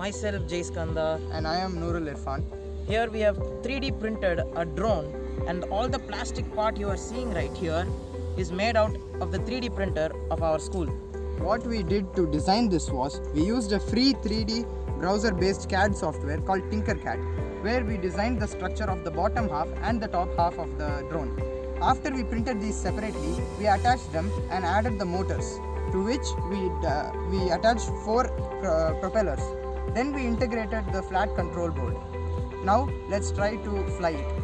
myself Jay Skanda. And I am Nurul Irfan. Here we have 3D printed a drone, and all the plastic part you are seeing right here is made out of the 3D printer of our school. What we did to design this was, we used a free 3D browser-based CAD software called Tinkercad, where we designed the structure of the bottom half and the top half of the drone. After we printed these separately, we attached them and added the motors, to which we attached 4 propellers. Then we integrated the flat control board. Now let's try to fly it.